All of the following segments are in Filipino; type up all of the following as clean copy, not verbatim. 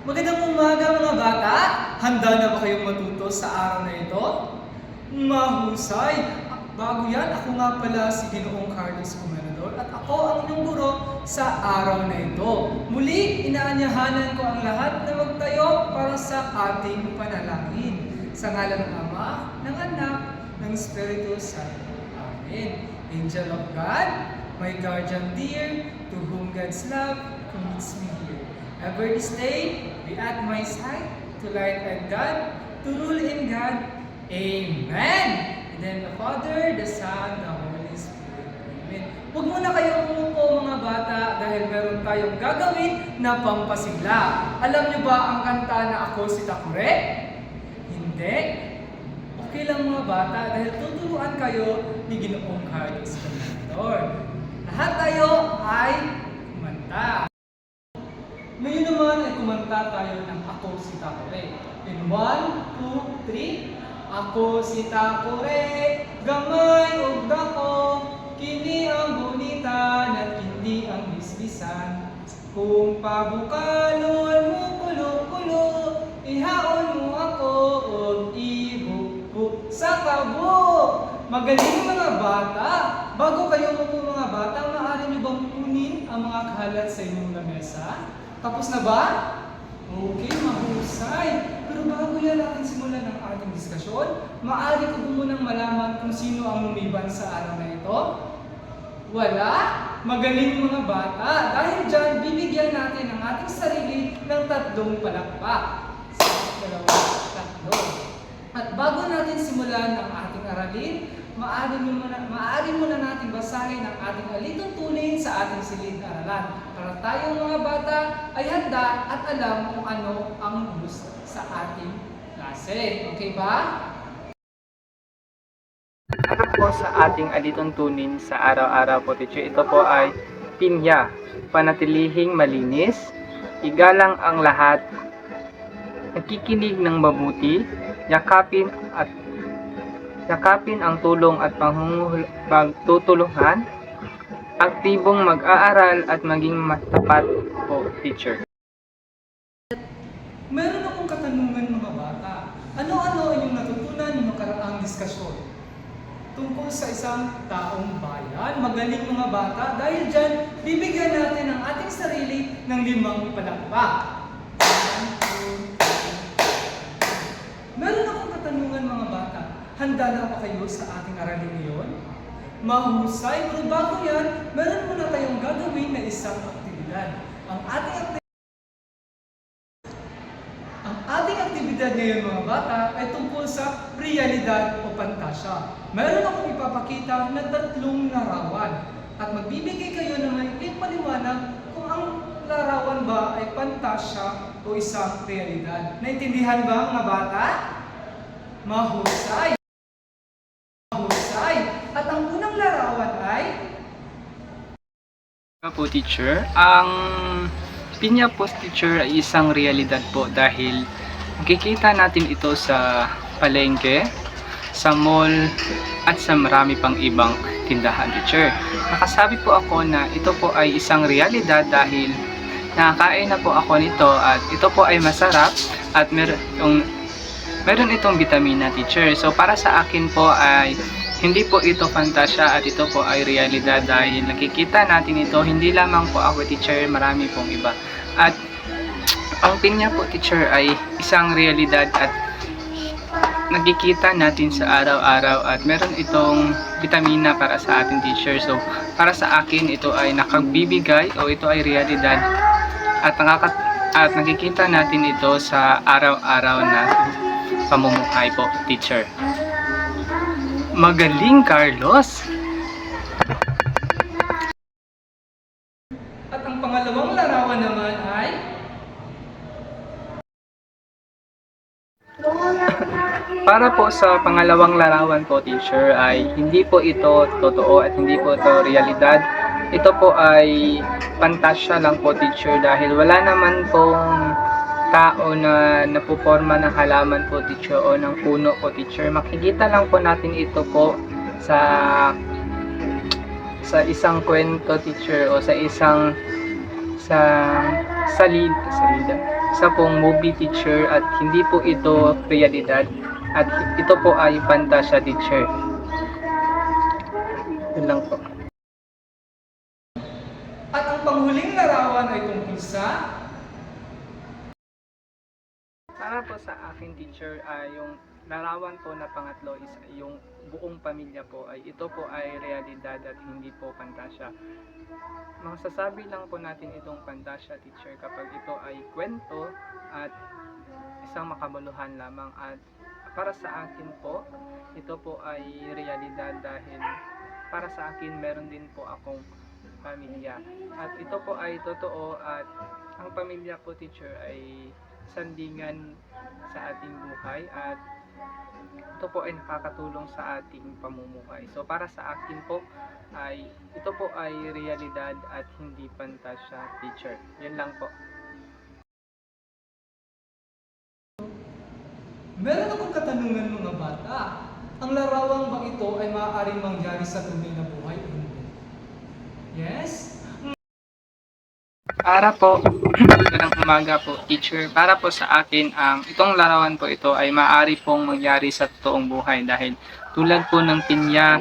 Magandang umaga mga bata! Handa na ba kayong matuto sa araw na ito? Mahusay! Bago yan, ako nga pala si Ginoong Carlos Comenador at ako ang inyong guro sa araw na ito. Muli, inaanyahanan ko ang lahat na magtayo para sa ating panalangin. Sa ngalan ng Ama, ng Anak, ng Espiritu Santo. Amen. Angel of God, my guardian dear, to whom God's love commits me here. Ever this day, be at my side, to light and God, to rule in God. Amen! And then the Father, the Son, the Holy Spirit. Amen. Huwag muna kayong umupo mga bata dahil meron tayong gagawin na pampasigla. Alam niyo ba ang kanta na Ako si Takure? Hindi. Okay lang mga bata dahil tuturuan kayo ni Ginoong Carlos Comenador. Lahat tayo ay kumanta. Ngayon naman ay kumanta tayo ng Ako si Takure. In 1, 2, 3. Ako si Takure, gamay ug dako, kini ang bunitan at hindi ang bisbisan. Kung pabukalon mo kulo-kulo, ihaon mo ako ug ibuko sa kabo. Magaling mga bata! Bago kayo umupo mga bata, maaari niyo bang kunin ang mga kahalat sa inyong lamesa? Tapos na ba? Okay, mahusay. Pero bago yan natin simulan ang ating diskusyon, maaari ko munang malaman kung sino ang lumiban sa araw na ito? Wala? Magaling mga bata. Dahil dyan, bibigyan natin ang ating sarili ng 3 palakpak. 1, 2, 3. At bago natin simulan ang ating aralin, maaari muna natin basahin ang ating alituntunin sa ating silid-aralan para tayong mga bata ay handa at alam kung ano ang gusto sa ating klase. Okay ba? Ano po sa ating alituntunin sa araw-araw po, teacher? Ito po ay pinya, panatilihing malinis, igalang ang lahat, nakikinig ng mabuti, yakapin ang tulong at pagtutulungan, aktibong mag-aaral at maging matapat po, teacher. Meron akong katanungan mga bata. Ano-ano yung natutunan ng makaraang diskusyon tungkol sa isang taong bayan? Magaling mga bata. Dahil dyan, bibigyan natin ang ating sarili ng 5 palakpak. Meron akong katanungan mga bata. Handa na ba kayo sa ating aralin ngayon? Mahusay, pero bago yan, meron muna tayong gagawin na isang aktibidad. Ang ating aktibidad ngayon mga bata ay tungkol sa realidad o pantasya. Meron akong ipapakita na 3 larawan at magbibigay kayo ng maikling paliwanag kung ang larawan ba ay pantasya o isang realidad. Naintindihan ba mga bata? Mahusay! At ang unang larawan ay Po, teacher, ang pinya po, teacher, ay isang realidad po dahil makikita natin ito sa palengke, sa mall, at sa marami pang ibang tindahan, teacher. Nakasabi po ako na ito po ay isang realidad dahil nakakain na po ako nito at ito po ay masarap at meron itong vitamina, teacher. So para sa akin po ay hindi po ito fantasya at ito po ay realidad dahil nakikita natin ito, hindi lamang po ako, teacher, marami pong iba. At ang pinya po, teacher, ay isang realidad at nakikita natin sa araw-araw at meron itong vitamina para sa ating, teacher. So para sa akin ito ay nakagbibigay o ito ay realidad at nakikita natin ito sa araw-araw na pamumuhay po, teacher. Magaling, Carlos! at ang pangalawang larawan naman ay Para po sa pangalawang larawan po, teacher, ay hindi po ito totoo at hindi po ito realidad. Ito po ay pantasya lang po, teacher, dahil wala naman pong tao na napuporma ng halaman po, teacher, o ng puno po, teacher. Makikita lang po natin ito po sa isang kwento, teacher, o sa isang salida isa pong movie teacher at hindi po ito realidad at ito po ay fantasya teacher. Yun lang po. At ang panghuling larawan ay tungkol sa Para po sa akin teacher, yung larawan po na pangatlo is yung buong pamilya po ay ito po ay realidad at hindi po pantasya. Masasabi lang po natin itong pantasya teacher kapag ito ay kwento at isang makabuluhan lamang, at para sa akin po ito po ay realidad dahil para sa akin meron din po akong pamilya at ito po ay totoo at ang pamilya po teacher ay sandingan sa ating buhay at ito po ay nakakatulong sa ating pamumuhay. So para sa akin po ay ito po ay realidad at hindi pantasya teacher. Yun lang po. meron akong katanungan mga bata. Ang larawang ba ito ay maaaring mangyari sa tunay na buhay o hindi? Yes? Para po, magandang umaga po teacher. Para po sa akin, itong larawan po ito ay maaari pong mangyari sa totoong buhay dahil tulad po ng pinya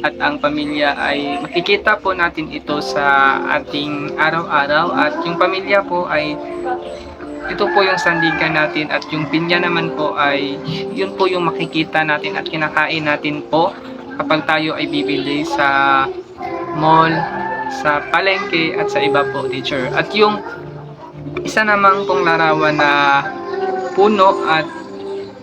at ang pamilya ay makikita po natin ito sa ating araw-araw at yung pamilya po ay ito po yung sandigan natin at yung pinya naman po ay yun po yung makikita natin at kinakain natin po kapag tayo ay bibili sa mall, sa palengke at sa iba po teacher. At yung isa namang pong larawan na puno at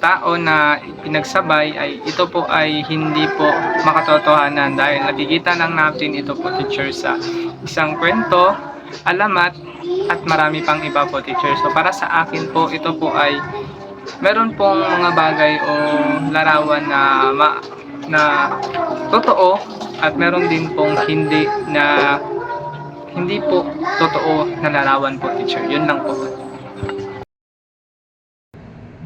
tao na pinagsabay ay ito po ay hindi po makatotohanan dahil nakikita lang natin ito po teacher sa isang kwento, alamat at marami pang iba po teacher. So para sa akin po ito po ay meron pong mga bagay o larawan na totoo at meron din pong hindi po totoo na larawan po teacher. Yun lang po.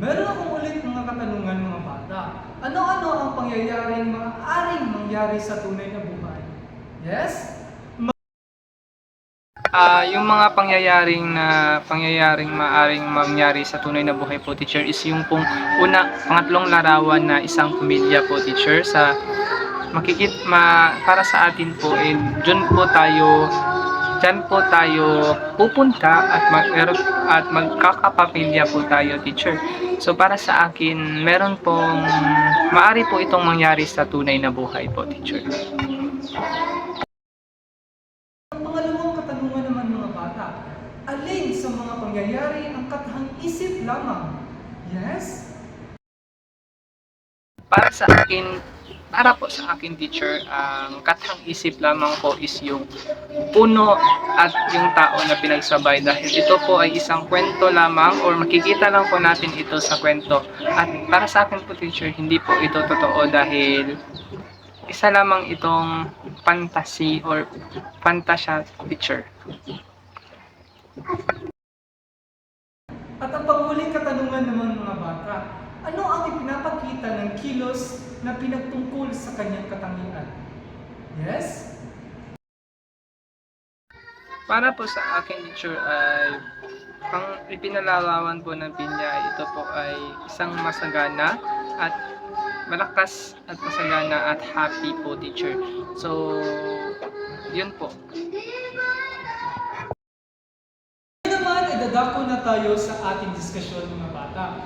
Meron akong ulit mga katanungan mga bata. Ano-ano ang pangyayaring maaaring mangyari sa tunay na buhay? Yes? Yung mga pangyayaring maaring mangyari sa tunay na buhay po teacher is yung pong pangatlong larawan na isang pamilya po teacher sa para sa atin po dyan po tayo pupunta at magkakapamilya po tayo teacher. So para sa akin maaari po itong mangyari sa tunay na buhay po teacher. Ang pangalawang katanungan naman mga bata, alin sa mga pangyayari ang katahang isip lamang? Yes? Para po sa akin teacher, ang katang isip lamang po is yung puno at yung tao na pinagsabay dahil ito po ay isang kwento lamang or makikita lang po natin ito sa kwento. At para sa akin po teacher, hindi po ito totoo dahil isa lamang itong fantasy or fantasya teacher. At ang panghuling katanungan naman mga bata, ano ang ipinapakita ng kilos na pinagtungkol sa kanyang katangian? Yes? Para po sa akin teacher ay ang ipinalarawan po ng pinya ay ito po ay isang masagana at malakas at masagana at happy po teacher. So, yun po. Ngayon naman ay dadako na tayo sa ating diskusyon mga bata.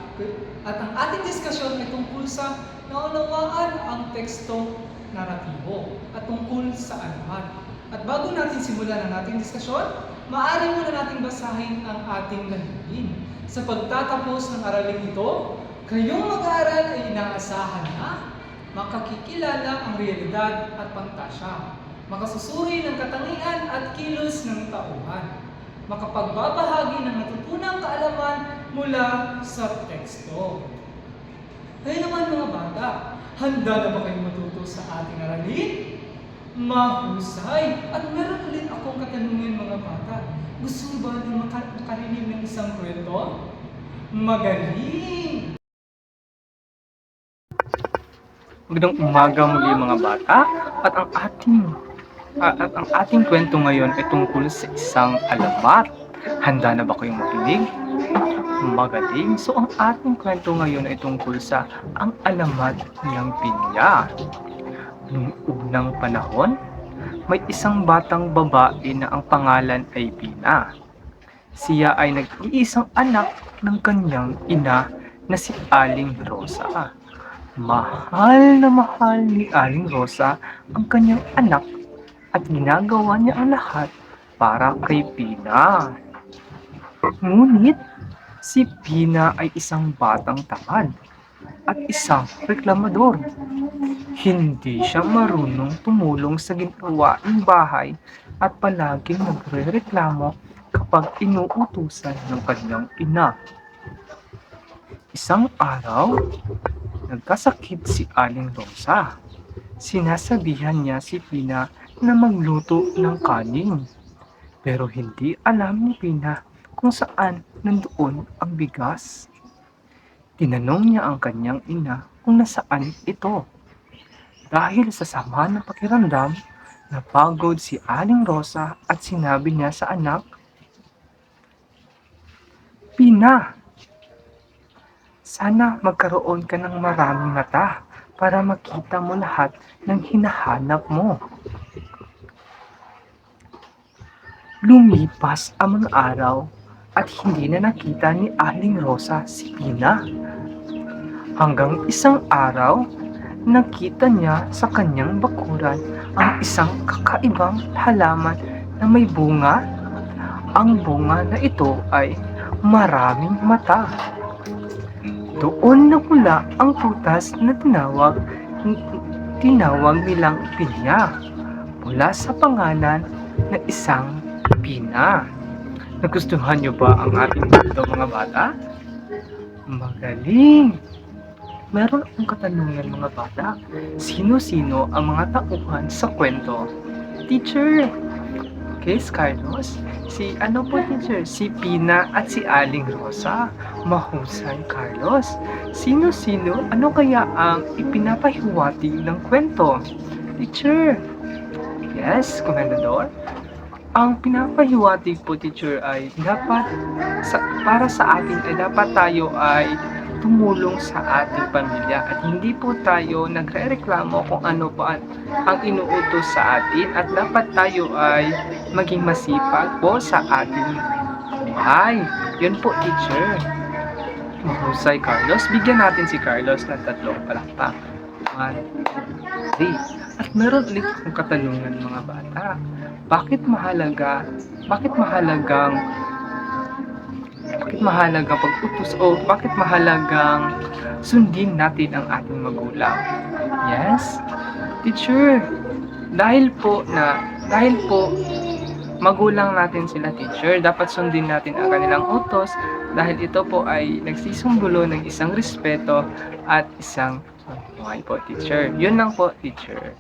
At ang ating diskusyon ay tungkol sa naunawaan ang teksto naratibo at tungkol sa alamat. At bago natin simulan ang ating diskusyon, maaari muna nating basahin ang ating layunin. Sa pagtatapos ng araling ito, kayong mag-aaral ay inaasahan na makakikilala ang realidad at pantasya, makasusuri ng katangian at kilos ng tauhan, makapagbabahagi ng natutunang kaalaman mula sa teksto. Kaya naman mga bata, handa na ba kayong matuto sa ating aralin? Mahusay! At meron ulit akong katanungin mga bata. Gusto mo ba na makarinig ng isang kwento? Magaling! Magandang umaga muli mga bata at ang ating kwento ngayon ay tungkol sa isang alamat. Handa na ba kayong makinig? Magaling. So ang ating kwento ngayon ay tungkol sa ang alamat ng pinya. Noong unang panahon, may isang batang babae na ang pangalan ay Pina. Siya ay nag-iisang anak ng kanyang ina na si Aling Rosa. Mahal na mahal ni Aling Rosa ang kanyang anak at ginagawa niya ang lahat para kay Pina. Ngunit si Pina ay isang batang tamad at isang reklamador. Hindi siya marunong tumulong sa gawaing bahay at palaging nagrereklamo kapag inuutusan ng kanyang ina. Isang araw, nagkasakit si Aling Rosa. Sinasabihan niya si Pina na magluto ng kanin. Pero hindi alam ni Pina kung saan nandoon ang bigas. Tinanong niya ang kanyang ina kung nasaan ito. Dahil sa sama ng pakiramdam, napagod si Aling Rosa at sinabi niya sa anak, Pina, sana magkaroon ka ng maraming mata para makita mo lahat ng hinahanap mo. Lumipas ang mga araw at hindi na nakita ni Aling Rosa si Pina. Hanggang isang araw, nakita niya sa kanyang bakuran ang isang kakaibang halaman na may bunga. Ang bunga na ito ay maraming mata. Doon nagmula ang prutas na tinawag nilang pinya mula sa pangalan na isang Pina. Nagustuhan niyo ba ang ating kwento mga bata? Magaling! Meron akong katanungan mga bata. Sino-sino ang mga tauhan sa kwento? Teacher! Okay, Carlos. Si ano po teacher? Si Pina at si Aling Rosa. Mahusay, Carlos. Sino-sino? Ano kaya ang ipinapahiwatig ng kwento? Teacher! Yes, Komendador. Ang pinapahiwatig po teacher ay dapat para sa atin ay dapat tayo ay tumulong sa ating pamilya at hindi po tayo nagrereklamo kung ano pa ang inuutos sa atin at dapat tayo ay maging masipag po sa ating buhay. Yun po teacher. Mahusay Carlos. Bigyan natin si Carlos ng 3 palakpak. 1, 2, 3. At meron ulit akong katanungan mga bata. Bakit mahalagang pag-utos o bakit mahalagang sundin natin ang ating magulang? Yes? Teacher, dahil po magulang natin sila teacher, dapat sundin natin ang kanilang utos dahil ito po ay nagsisumbulo ng isang respeto at isang pamumuhay po teacher. Yun lang po teacher.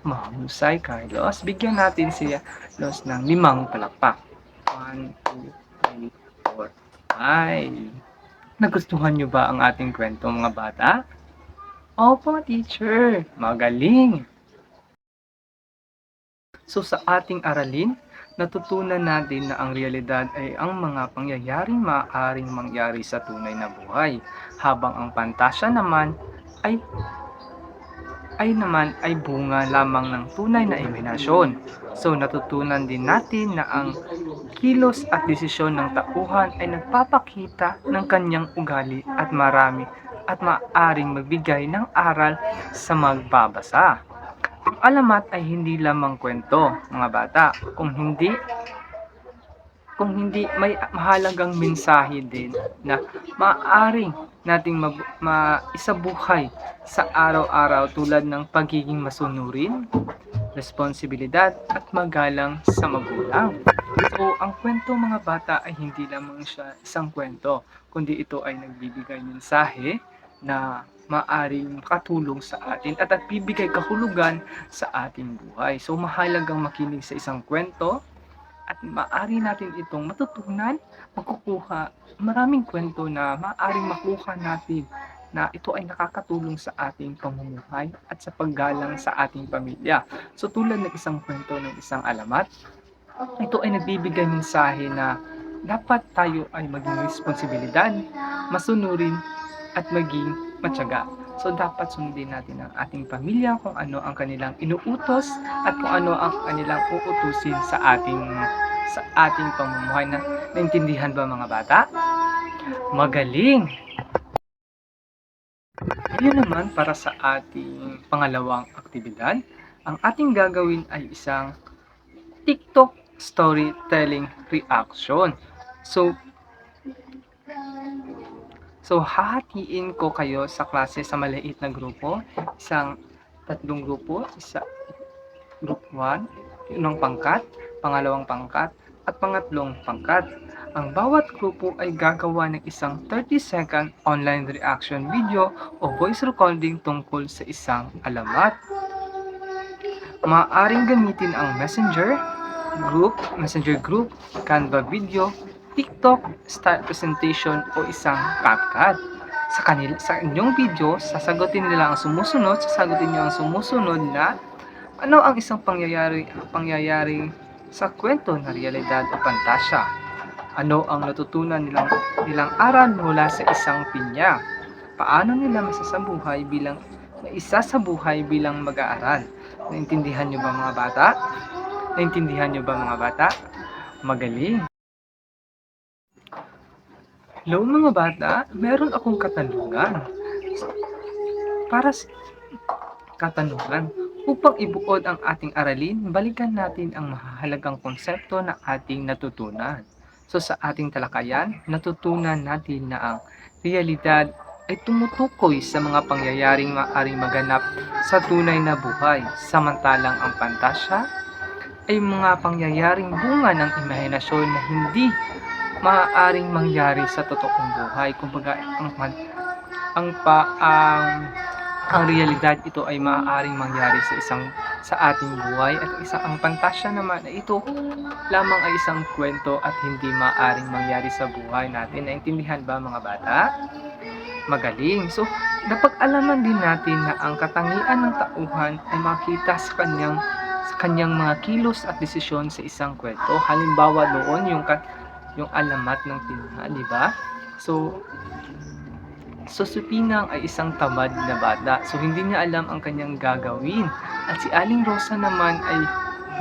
Mahusay Carlos. Bigyan natin siya Carlos ng 5 palakpak. 1, 2, 3, 4, 5. Nagustuhan niyo ba ang ating kwento mga bata? Opo, teacher. Magaling. So sa ating aralin, natutunan natin na ang realidad ay ang mga pangyayaring maaaring mangyari sa tunay na buhay, habang ang pantasya naman ay bunga lamang ng tunay na imahinasyon. So natutunan din natin na ang kilos at desisyon ng tauhan ay nagpapakita ng kanyang ugali at maaaring magbigay ng aral sa magbabasa. Ang alamat ay hindi lamang kwento, mga bata, kung hindi may mahalagang mensahe din na maaaring nating maisabuhay sa araw-araw tulad ng pagiging masunurin, responsibilidad at magalang sa magulang. So, ang kwento mga bata ay hindi lamang siya isang kwento, kundi ito ay nagbibigay mensahe na maaring makatulong sa atin at nagbibigay kahulugan sa ating buhay. So, mahalagang makinig sa isang kwento at maaari natin itong matutunan, makukuha maraming kwento na maaaring makuha natin na ito ay nakakatulong sa ating pamumuhay at sa paggalang sa ating pamilya. So tulad ng isang kwento ng isang alamat, ito ay nagbibigay mensahe na dapat tayo ay maging responsibilidad, masunurin at maging matyaga. So dapat sundin natin ang ating pamilya kung ano ang kanilang inuutos at kung ano ang kanilang uutusin sa ating pamumuhay. Na naintindihan ba mga bata? Magaling! Ngayon naman para sa ating pangalawang aktibidad, ang ating gagawin ay isang TikTok storytelling reaction. So hahatiin ko kayo sa klase sa maliit na grupo, isang tatlong grupo, group 1, unang pangkat, pangalawang pangkat, at pangatlong pangkat. Ang bawat grupo ay gagawa ng isang 30-second online reaction video o voice recording tungkol sa isang alamat. Maaaring gamitin ang Messenger group, Canva video, TikTok style presentation o isang CapCut. Sa inyong video, sasagutin niyo ang sumusunod na ano ang isang pangyayari sa kwento na realidad o pantasya. Ano ang natutunan nilang aral mula sa isang pinya? Paano nila maisasabuhay bilang mag-aaral? Naintindihan niyo ba mga bata? Magaling! Hello mga bata, meron akong katanungan. Upang ibuod ang ating aralin, balikan natin ang mahalagang konsepto na ating natutunan. So sa ating talakayan, natutunan natin na ang realidad ay tumutukoy sa mga pangyayaring maaaring maganap sa tunay na buhay, samantalang ang pantasya ay mga pangyayaring bunga ng imahinasyon na hindi maaaring mangyari sa totoong buhay. Kumbaga, ang realidad ito ay maaaring mangyari sa ating buhay at ang pantasya naman ay ito lamang ay isang kwento at hindi maaaring mangyari sa buhay natin. Naintindihan ba mga bata? Magaling! So, napag-alaman din natin na ang katangian ng tauhan ay makita sa kanyang mga kilos at desisyon sa isang kwento. Halimbawa doon yung alamat ng pinya, di ba? So si Pinang ay isang tamad na bata. So hindi niya alam ang kanyang gagawin. At si Aling Rosa naman ay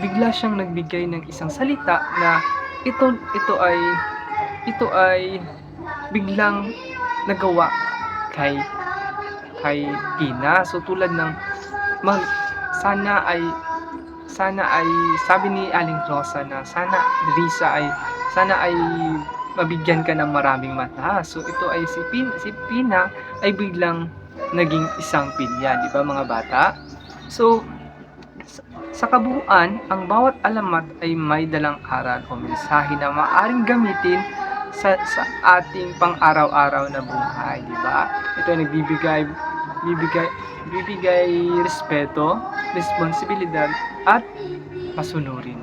bigla siyang nagbigay ng isang salita na ito ay biglang nagawa kay Pina. So tulad ng sana ay sabi ni Aling Rosa na sana ay mabigyan ka ng maraming mata. So ito ay si Pina ay biglang naging isang pinya, di ba mga bata? So sa kabuuan, ang bawat alamat ay may dalang aral o mensahe na maaaring gamitin sa ating pang-araw-araw na buhay, di ba? Ito ay bibigay respeto, responsibilidad at masunurin.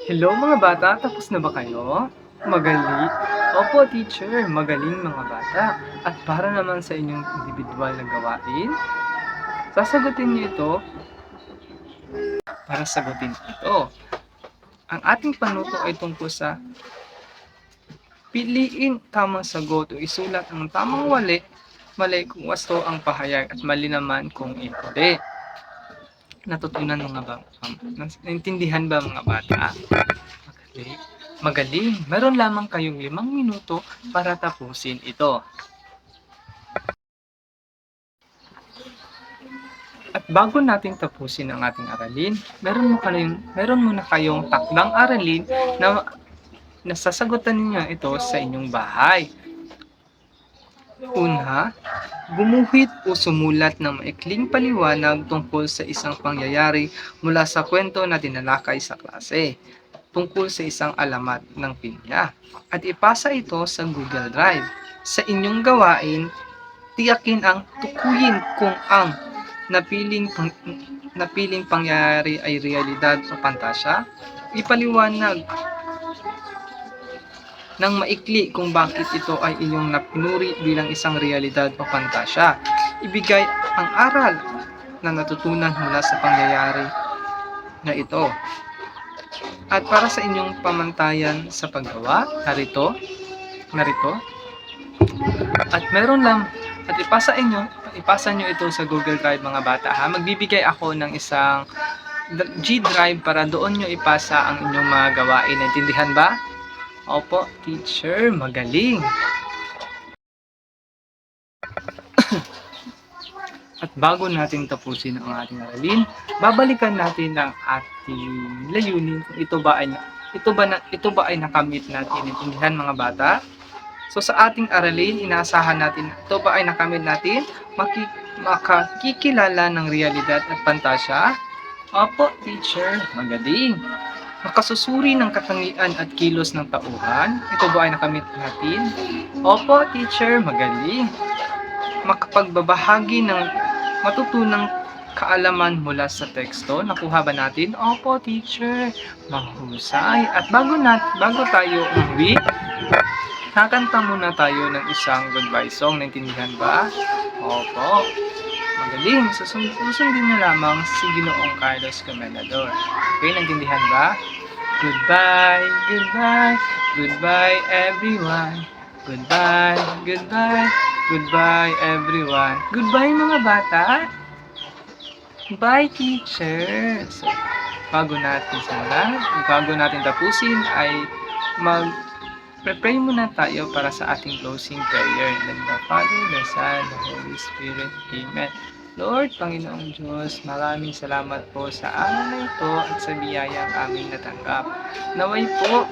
Hello mga bata, tapos na ba kayo? Magaling? Opo teacher, magaling mga bata. At para naman sa inyong individual na gawain, sasagutin niyo ito. Para sagutin ito, ang ating panuto ay tungkol sa piliin tamang sagot o isulat ang tamang mali kung wasto ang pahayag at mali naman kung hindi. Natutunan mo nga ba? Naintindihan ba mga bata? Magaling. Meron lamang kayong 5 minuto para tapusin ito. At bago natin tapusin ang ating aralin, meron muna kayong takdang aralin na sasagutan ninyo ito sa inyong bahay. Una, gumuhit o sumulat ng maikling paliwanag tungkol sa isang pangyayari mula sa kwento na tinalakay sa klase tungkol sa isang alamat ng pinya at ipasa ito sa Google Drive. Sa inyong gawain, tiyakin ang tukuyin kung ang napiling pangyayari ay realidad o pantasya. Ipaliwanag ng maikli kung bakit ito ay inyong napinuri bilang isang realidad o pantasya. Ibigay ang aral na natutunan mula sa pangyayari na ito. At para sa inyong pamantayan sa paggawa, narito, at meron lang, at ipasa nyo ito sa Google Drive mga bata ha. Magbibigay ako ng isang G Drive para doon nyo ipasa ang inyong mga gawain. Naintindihan ba? Opo, teacher, magaling. At bago natin tapusin ang ating aralin, babalikan natin ang ating layunin kung ito ba ay nakamit natin. Intindihan mga bata? So sa ating aralin, inaasahan natin ito ba ay nakamit natin? Makikilala ng realidad at pantasya? Opo, teacher, magaling. Makasusuri ng katangian at kilos ng tauhan? Ito ba ay nakamit natin? Opo, teacher, magaling. Makapagbabahagi ng matutunang kaalaman mula sa teksto. Nakuha ba natin? Opo, teacher. Mahusay. At bago tayo umuwi, kakanta muna tayo ng isang goodbye song. Naintindihan ba? Opo. Magaling. Susundin niyo lamang si Ginoong Carlos Comenador. Okay, naintindihan ba? Goodbye, goodbye, goodbye everyone. Goodbye, goodbye, goodbye everyone. Goodbye mga bata. Bye teacher. So, bago natin tapusin ay mag-pray muna tayo para sa ating closing prayer. In the name of the Father, the Son, the Holy Spirit. Amen. Lord, Panginoong Diyos, maraming salamat po sa araw na ito at sa biyayang aming natanggap. Naway po,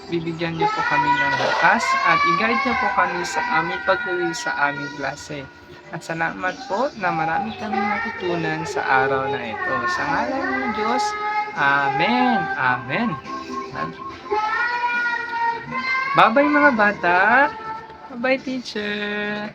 bibigyan niyo po kami ng lakas at i-guide niyo po kami sa aming pag-uwi sa aming klase. At salamat po na marami kami natutunan sa araw na ito. Sa ngalan ng Diyos, Amen. Amen. Bye-bye mga bata. Bye-bye teacher.